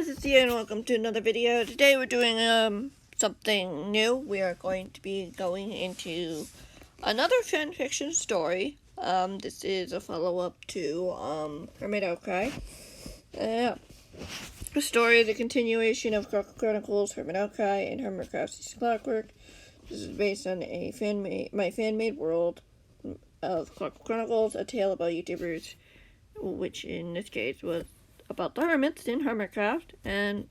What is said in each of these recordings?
guys, it's Ian and welcome to another video. Today we're doing something new. We are going to be going into another fanfiction story. This is a follow-up to Hermitcraft. The story is a continuation of Clockwork Chronicles, Hermitcraft, and Hermitcraft's Clockwork. This is based on my fan-made world of Clockwork Chronicles, a tale about YouTubers, which in this case was about the hermits in Hermitcraft, and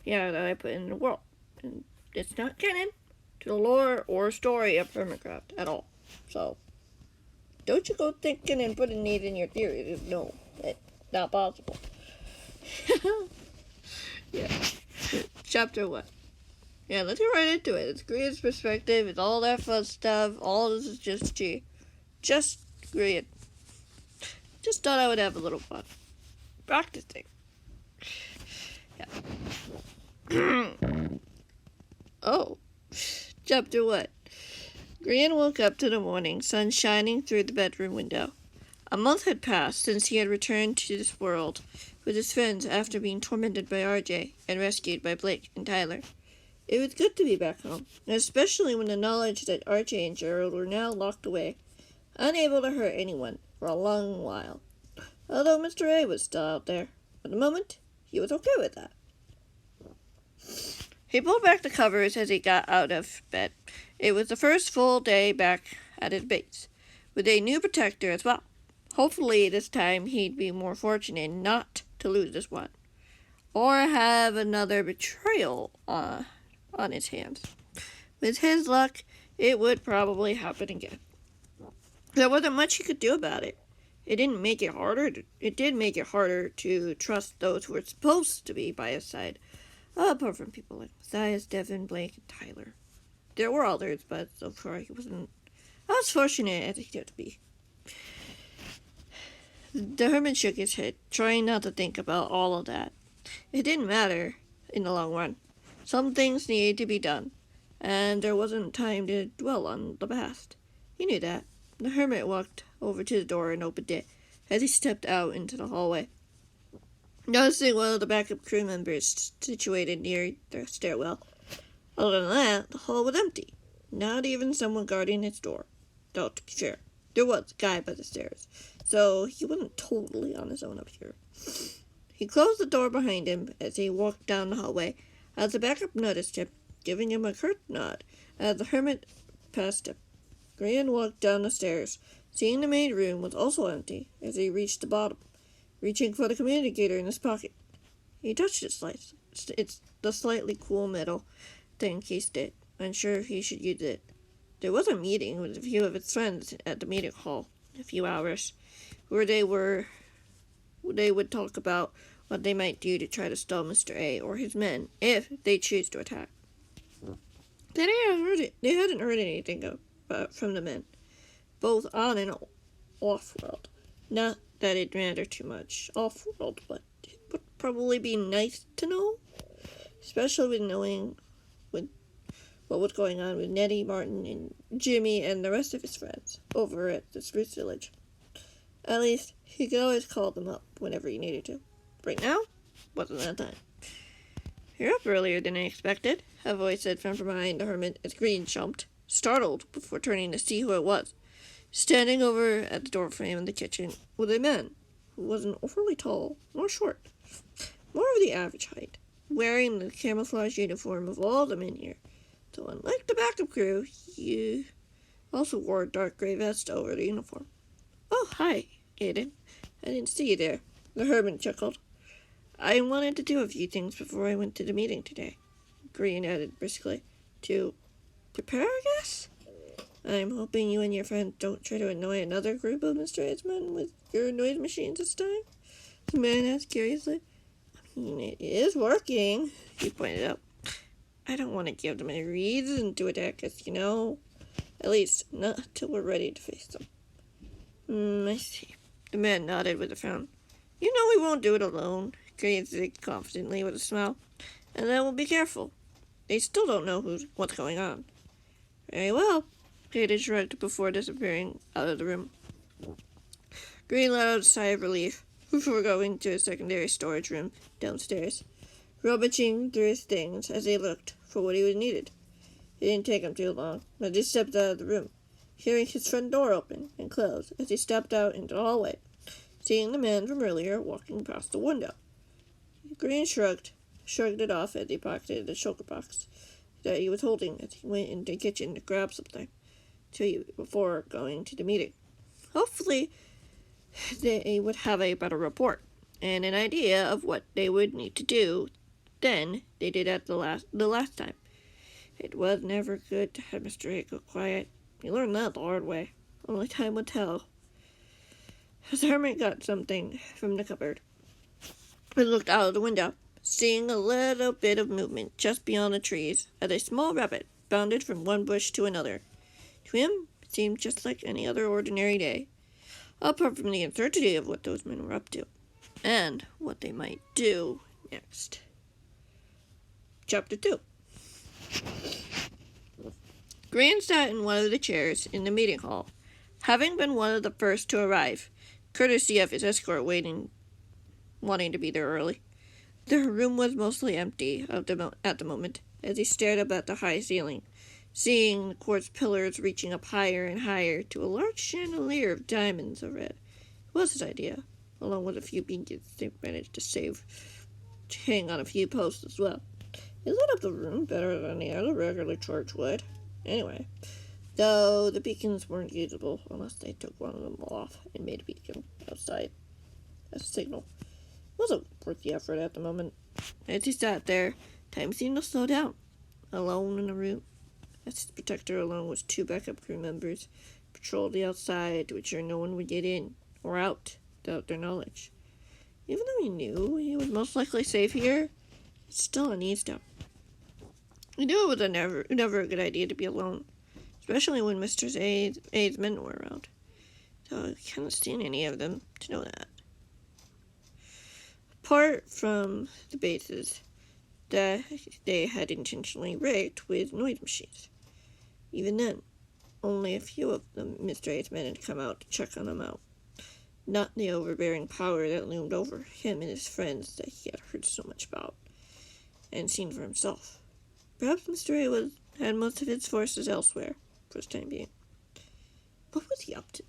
yeah, that I put in the world. And it's not canon to the lore or story of Hermitcraft at all. So, don't you go thinking and putting these in your theories. No, it's not possible. Yeah. Chapter 1. Yeah, let's get right into it. It's Grian's perspective, it's all that fun stuff. All this is just Just Grian. Just thought I would have a little fun practicing. Yeah. Oh. Chapter 1. Grian woke up to the morning sun shining through the bedroom window. A month had passed since he had returned to this world with his friends after being tormented by RJ and rescued by Blake and Tyler. It was good to be back home, especially when the knowledge that RJ and Gerald were now locked away, unable to hurt anyone for a long while. Although Mr. A was still out there. At the moment, he was okay with that. He pulled back the covers as he got out of bed. It was the first full day back at his base, with a new protector as well. Hopefully this time he'd be more fortunate not to lose this one, or have another betrayal on his hands. With his luck, it would probably happen again. There wasn't much he could do about it. It did make it harder to trust those who were supposed to be by his side, apart from people like Matthias, Devin, Blake, and Tyler. There were others, but so far he wasn't as fortunate as he could be. The hermit shook his head, trying not to think about all of that. It didn't matter in the long run. Some things needed to be done, and there wasn't time to dwell on the past. He knew that. The hermit walked over to the door and opened it as he stepped out into the hallway, noticing one of the backup crew members situated near the stairwell. Other than that, the hall was empty. Not even someone guarding its door. Though, to be fair, there was a guy by the stairs, so he wasn't totally on his own up here. He closed the door behind him as he walked down the hallway, as the backup noticed him, giving him a curt nod as the hermit passed him. Grian walked down the stairs, seeing the main room was also empty as he reached the bottom, reaching for the communicator in his pocket. He touched it's the slightly cool metal thing cased it, unsure if he should use it. There was a meeting with a few of his friends at the meeting hall in a few hours, where they would talk about what they might do to try to stall Mr. A or his men if they choose to attack. They hadn't heard anything from the men, both on and off-world. Not that it mattered too much off-world, but it would probably be nice to know, especially with knowing what was going on with Nettie, Martin, and Jimmy, and the rest of his friends over at the Spruce Village. At least, he could always call them up whenever he needed to. Right now, wasn't that time. "You're up earlier than I expected," a voice said from behind the hermit as Grian jumped, startled before turning to see who it was. Standing over at the doorframe in the kitchen was a man who wasn't overly tall nor short, more of the average height, wearing the camouflage uniform of all the men here. So unlike the backup crew, he also wore a dark gray vest over the uniform. "Oh, hi, Aiden. I didn't see you there," the hermit chuckled. "I wanted to do a few things before I went to the meeting today," Grian added briskly. "To prepare, I guess? I'm hoping you and your friends don't try to annoy another group of Mr. A's men with your noise machines this time?" The man asked curiously. "I mean, it is working," he pointed out. "I don't want to give them any reason to attack us, At least, not till we're ready to face them." I see." The man nodded with a frown. "You know we won't do it alone," Grian said confidently with a smile. "And then we'll be careful. They still don't know what's going on." "Very well," Aiden shrugged before disappearing out of the room. Grian let out a sigh of relief before going to a secondary storage room downstairs. rummaging through his things as he looked for what he needed. It didn't take him too long, as he stepped out of the room, hearing his front door open and close as he stepped out into the hallway, seeing the man from earlier walking past the window. Green shrugged it off as he pocketed the sugar box that he was holding as he went into the kitchen to grab something before going to the meeting. Hopefully, they would have a better report and an idea of what they would need to do than they did at the last time. It was never good to have Mr. A go quiet. He learned that the hard way. Only time would tell. As the hermit got something from the cupboard and looked out of the window, seeing a little bit of movement just beyond the trees as a small rabbit bounded from one bush to another. To him, it seemed just like any other ordinary day, apart from the uncertainty of what those men were up to, and what they might do next. Chapter 2. Green sat in one of the chairs in the meeting hall, having been one of the first to arrive, courtesy of his escort wanting to be there early. The room was mostly empty at the moment, as he stared up at the high ceiling, seeing the quartz pillars reaching up higher and higher to a large chandelier of diamonds overhead. It was his idea, along with a few beacons they managed to hang on a few posts as well. It lit up the room better than the other regular torch would. Anyway, though the beacons weren't usable unless they took one of them off and made a beacon outside as a signal. It wasn't worth the effort at the moment. As he sat there, time seemed to slow down, alone in a room, as his protector, along with 2 backup crew members, patrolled the outside to ensure no one would get in or out without their knowledge. Even though he knew he was most likely safe here, it's still uneased him. He knew it was never a good idea to be alone, especially when Mr. A's men were around, though he hadn't seen any of them to know that. Apart from the bases that they had intentionally rigged with noise machines. Even then, only a few of Mr. A's men had come out to check on him out, not the overbearing power that loomed over him and his friends that he had heard so much about and seen for himself. Perhaps Mr. A had most of his forces elsewhere, for the time being. What was he up to?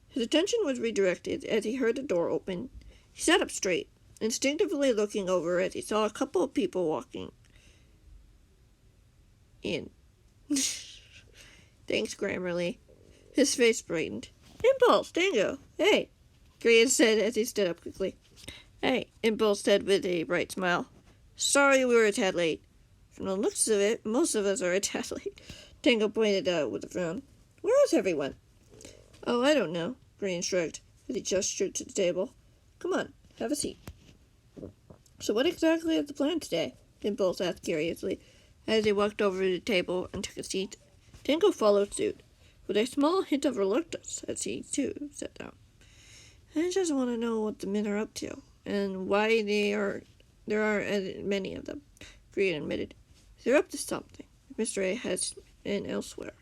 His attention was redirected as he heard the door open. He sat up straight, instinctively looking over as he saw a couple of people walking in. Thanks, Grammarly. His face brightened. Impulse, Dango, hey, Green said as he stood up quickly. Hey, Impulse said with a bright smile. Sorry we were a tad late. From the looks of it, most of us are a tad late, Tango pointed out with a frown. Where is everyone? Oh, I don't know, Green shrugged as he gestured to the table. Come on, have a seat. So what exactly is the plan today? Impulse asked curiously as he walked over to the table and took a seat. Tango followed suit, with a small hint of reluctance as he, too, sat down. I just want to know what the men are up to, and why there are as many of them, Green admitted. They're up to something. Mr. A has been elsewhere.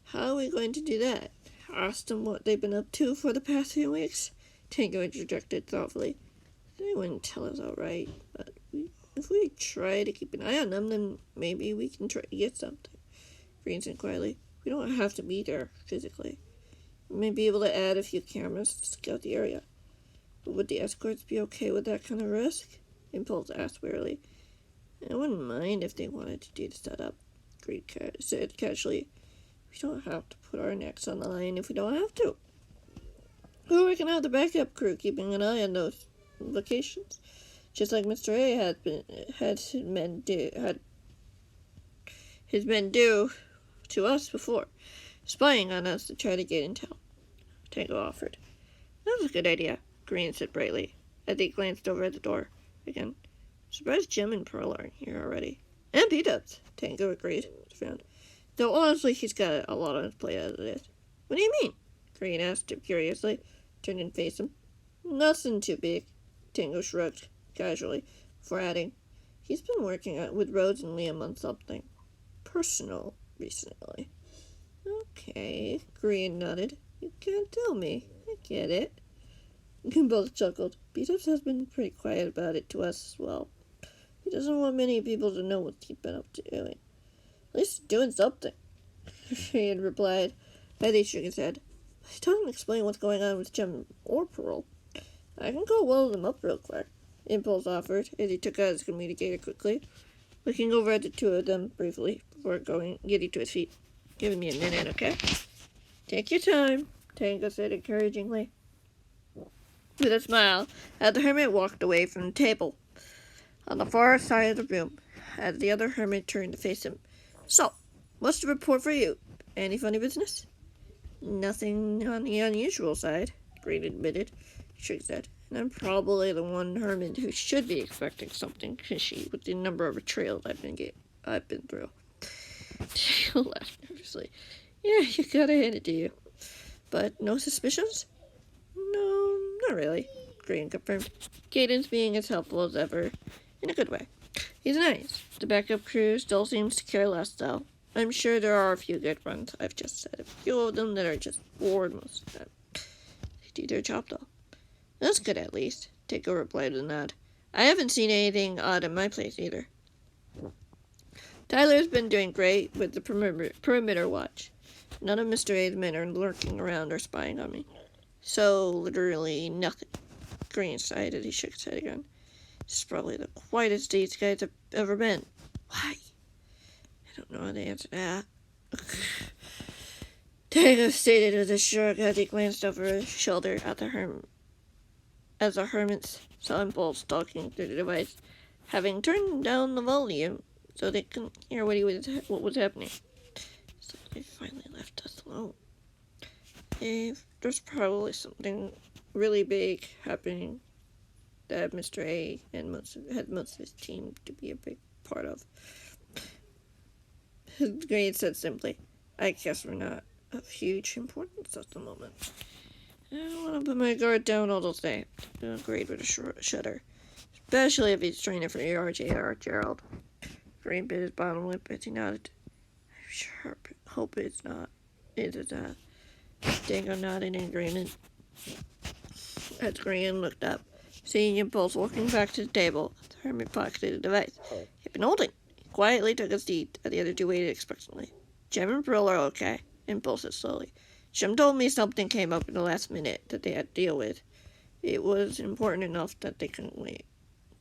How are we going to do that? Ask them what they've been up to for the past few weeks? Tango interjected thoughtfully. They wouldn't tell us outright, but if we try to keep an eye on them, then maybe we can try to get something. Green said quietly. We don't have to be there physically. We may be able to add a few cameras to scout the area. But would the escorts be okay with that kind of risk? Impulse asked wearily. I wouldn't mind if they wanted to do the setup, Green said casually. We don't have to put our necks on the line if we don't have to. Who are working out the backup crew, keeping an eye on those locations? Just like Mr. A had his men do to us before, spying on us to try to get intel, Tango offered. That's a good idea, Green said brightly, as he glanced over at the door again. Surprised Jim and Pearl aren't here already. And P-Dubs, Tango agreed with a frown. Though honestly, he's got a lot on his plate as it is. What do you mean? Green asked him curiously, turned and faced him. Nothing too big, Tango shrugged casually, before adding, he's been working with Rhodes and Liam on something personal recently. Okay, Green nodded. You can't tell me. I get it. Both chuckled. Beatups has been pretty quiet about it to us as well. He doesn't want many people to know what he's been up to doing. At least doing something, Shane replied. Eddie shook his head. He doesn't explain what's going on with Gem or Pearl. I can go well them up real quick, Impulse offered, as he took out his communicator quickly, looking over at the two of them briefly before getting to his feet. Give me a minute, okay? Take your time, Tango said encouragingly. With a smile, as the hermit walked away from the table on the far side of the room, as the other hermit turned to face him. So, what's the report for you? Any funny business? Nothing on the unusual side, Green admitted. She said, and I'm probably the one hermit who should be expecting something fishy with the number of betrayals I've been through. She laughed nervously. Yeah, you gotta hand it to you. But no suspicions? No, not really, Green confirmed. Cadence being as helpful as ever, in a good way. He's nice. The backup crew still seems to care less, though. I'm sure there are a few good ones, I've just said. A few of them that are just bored most of the time. They do their job, though. That's good, at least, Tico replied with a nod. I haven't seen anything odd in my place, either. Tyler's been doing great with the perimeter watch. None of Mr. A's men are lurking around or spying on me. So, literally nothing. Green sighed as he shook his head again. This is probably the quietest these guys have ever been. Why? I don't know how to answer that. Tango stated with a shrug as he glanced over his shoulder at the hermits saw Impulse talking through the device, having turned down the volume so they couldn't hear what was happening. So they finally left us alone. There's probably something really big happening that Mr. A and most of his team to be a big part of. Green said simply, I guess we're not of huge importance at the moment. I don't want to put my guard down all the same, agreed with a shudder. Especially if he's training for RJR Gerald. Green bit his bottom lip as he nodded. I sure hope it's not. Is it not? Dango nodded in agreement. As Green looked up, seeing Impulse walking back to the table, the hermit pocketed the device. He'd been holding. He quietly took a seat, and the other two waited expectantly. Gem and Pearl are okay, Impulse said slowly. Gem told me something came up in the last minute that they had to deal with. It was important enough that they couldn't wait.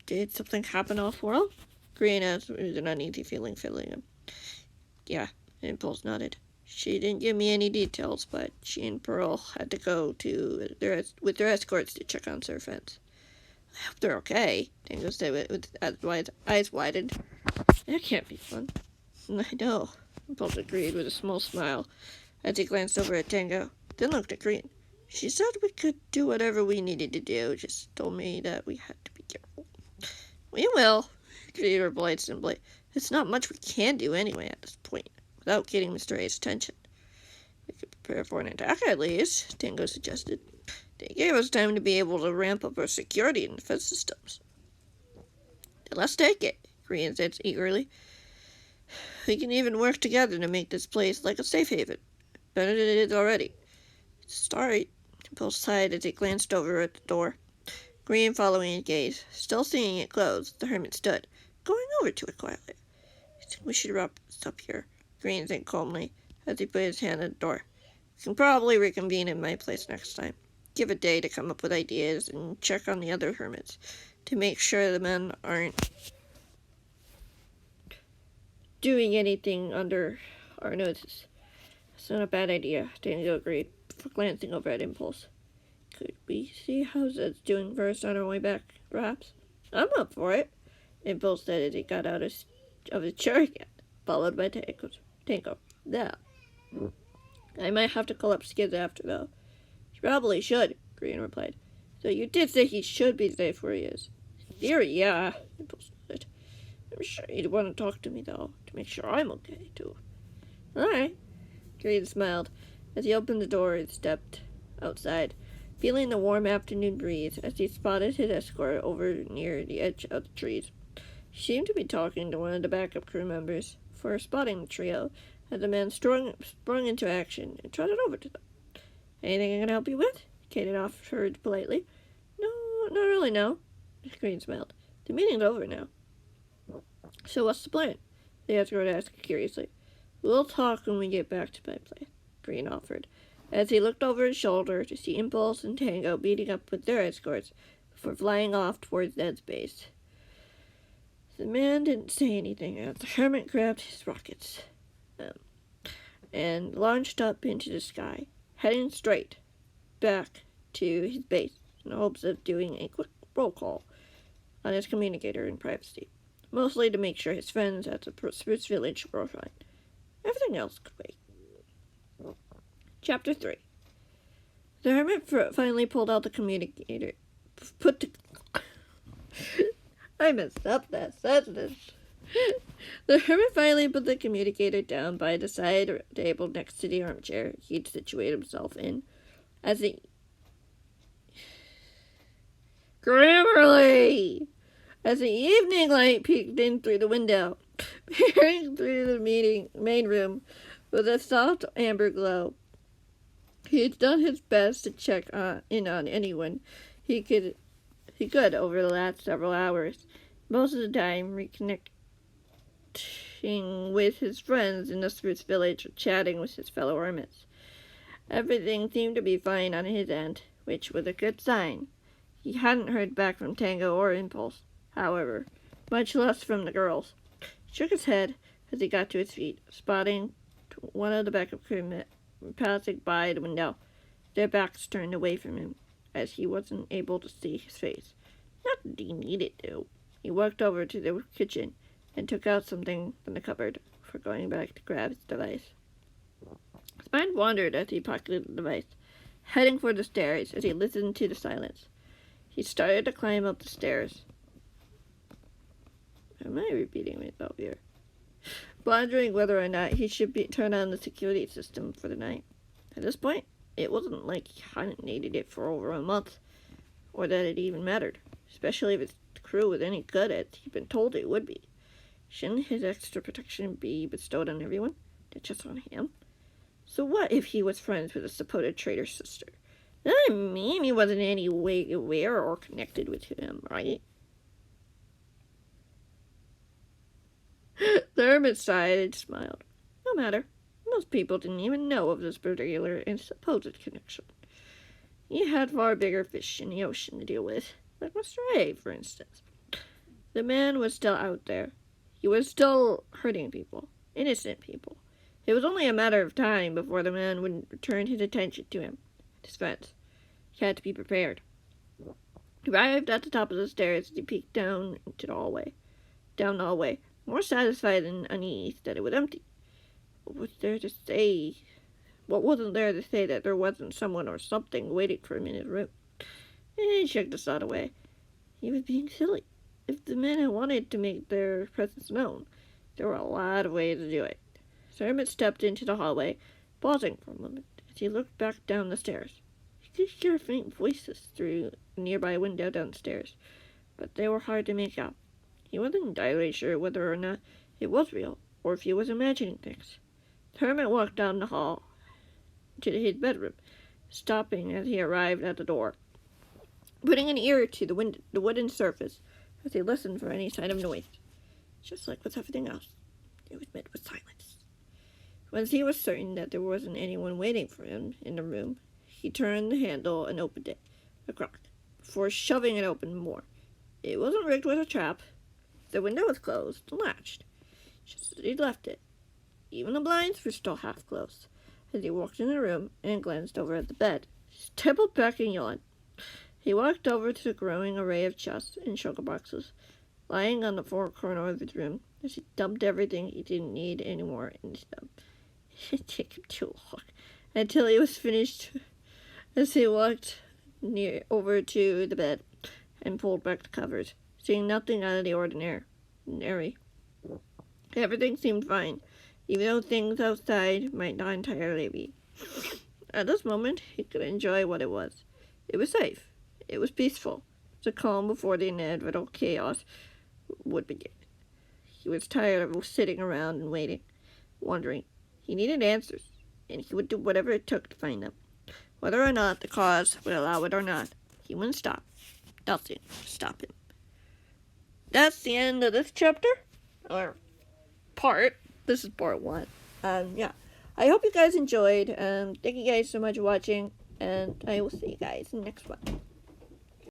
Did something happen off-world? Green asked with an uneasy feeling filling him. Yeah, Impulse nodded. She didn't give me any details, but she and Pearl had to go with their escorts to check on Serpents. I hope they're okay, Tango said with eyes widened. That can't be fun. I know, Impulse agreed with a small smile as he glanced over at Tango, then looked at Green. She said we could do whatever we needed to do, just told me that we had to be careful. We will, Green replied simply. It's not much we can do anyway at this point, without getting Mr. A's attention. We could prepare for an attack at least, Tango suggested. They gave us time to be able to ramp up our security and defense systems. Then let's take it, Green said eagerly. We can even work together to make this place like a safe haven. Better than it is already. It's a start, Impulse sighed as he glanced over at the door. Green following his gaze, still seeing it closed, the hermit stood, going over to it quietly. I think we should wrap this up here, Green said calmly, as he put his hand on the door. We can probably reconvene in my place next time. Give a day to come up with ideas and check on the other hermits to make sure the men aren't doing anything under our notice. That's not a bad idea, Daniel agreed, before glancing over at Impulse. Could we see how Zed's doing first on our way back, perhaps? I'm up for it, Impulse said as he got out of his chair again, followed by Tango. Now, I might have to call up Skids after, though. You probably should, Green replied. So you did say he should be safe where he is. In theory, yeah, Impulse said. I'm sure he'd want to talk to me, though, to make sure I'm okay, too. All right, Green smiled as he opened the door and stepped outside, feeling the warm afternoon breeze as he spotted his escort over near the edge of the trees. She seemed to be talking to one of the backup crew members, for spotting the trio as the man sprung into action and trotted over to them. Anything I can help you with? Kate offered politely. not really, no. Green smiled. The meeting's over now. So what's the plan? The escort asked curiously. We'll talk when we get back to my place, Green offered, as he looked over his shoulder to see Impulse and Tango meeting up with their escorts before flying off towards Ned's base. The man didn't say anything as the hermit grabbed his rockets and launched up into the sky, heading straight back to his base in the hopes of doing a quick roll call on his communicator in privacy, mostly to make sure his friends at the Spruce Village were fine. Everything else could wait. Chapter 3. The hermit finally pulled out the communicator. I messed up that sentence. The hermit finally put the communicator down by the side table next to the armchair he'd situated himself in. As the evening light peeked in through the window, peering through the main room with a soft amber glow. He'd done his best to check in on anyone he could over the last several hours, most of the time reconnecting with his friends in the Spruce Village or chatting with his fellow hermits. Everything seemed to be fine on his end, which was a good sign. He hadn't heard back from Tango or Impulse, however, much less from the girls. He shook his head as he got to his feet, spotting one of the backup crewmen passing by the window, their backs turned away from him, as he wasn't able to see his face. Not that he needed to. He walked over to the kitchen and took out something from the cupboard before going back to grab his device. His mind wandered as he pocketed the device, heading for the stairs as he listened to the silence. He started to climb up the stairs. Am I repeating myself here? Wondering whether or not he should turn on the security system for the night. At this point, it wasn't like he hadn't needed it for over a month, or that it even mattered, especially if his crew was any good as he'd been told it would be. Shouldn't his extra protection be bestowed on everyone, not just on him? So what if he was friends with a supposed traitor's sister? I mean, he wasn't in any way aware or connected with him, right? The hermit sighed and smiled. No matter. Most people didn't even know of this particular and supposed connection. He had far bigger fish in the ocean to deal with, like Mr. A, for instance. The man was still out there. He was still hurting people, innocent people. It was only a matter of time before the man would return his attention to him, his friends. He had to be prepared. He arrived at the top of the stairs as he peeked down the hallway, more satisfied than uneasy that it was empty. What wasn't there to say that there wasn't someone or something waiting for him in his room? And he shook the thought away. He was being silly. If the men had wanted to make their presence known, there were a lot of ways to do it. The hermit stepped into the hallway, pausing for a moment as he looked back down the stairs. He could hear faint voices through a nearby window downstairs, but they were hard to make out. He wasn't entirely sure whether or not it was real, or if he was imagining things. The hermit walked down the hall to his bedroom, stopping as he arrived at the door, putting an ear to the wooden surface as he listened for any sign of noise. Just like with everything else, it was met with silence. Once he was certain that there wasn't anyone waiting for him in the room, he turned the handle and opened it, a crack, before shoving it open more. It wasn't rigged with a trap. The window was closed and latched, just as he'd left it. Even the blinds were still half closed. As he walked in the room and glanced over at the bed, he stumbled back and yawned. He walked over to the growing array of chests and sugar boxes lying on the far corner of his room as he dumped everything he didn't need anymore into them. It took him too long until he was finished as he walked over to the bed and pulled back the covers, seeing nothing out of the ordinary. Everything seemed fine, even though things outside might not entirely be. At this moment, he could enjoy what it was. It was safe. It was peaceful. The calm before the inevitable chaos would begin. He was tired of sitting around and waiting, wondering. He needed answers, and he would do whatever it took to find them. Whether or not the cause would allow it or not, he wouldn't stop nothing to stop him. That's the end of this chapter, or part. This is part 1. Yeah, I hope you guys enjoyed, and thank you guys so much for watching, and I will see you guys in the next one.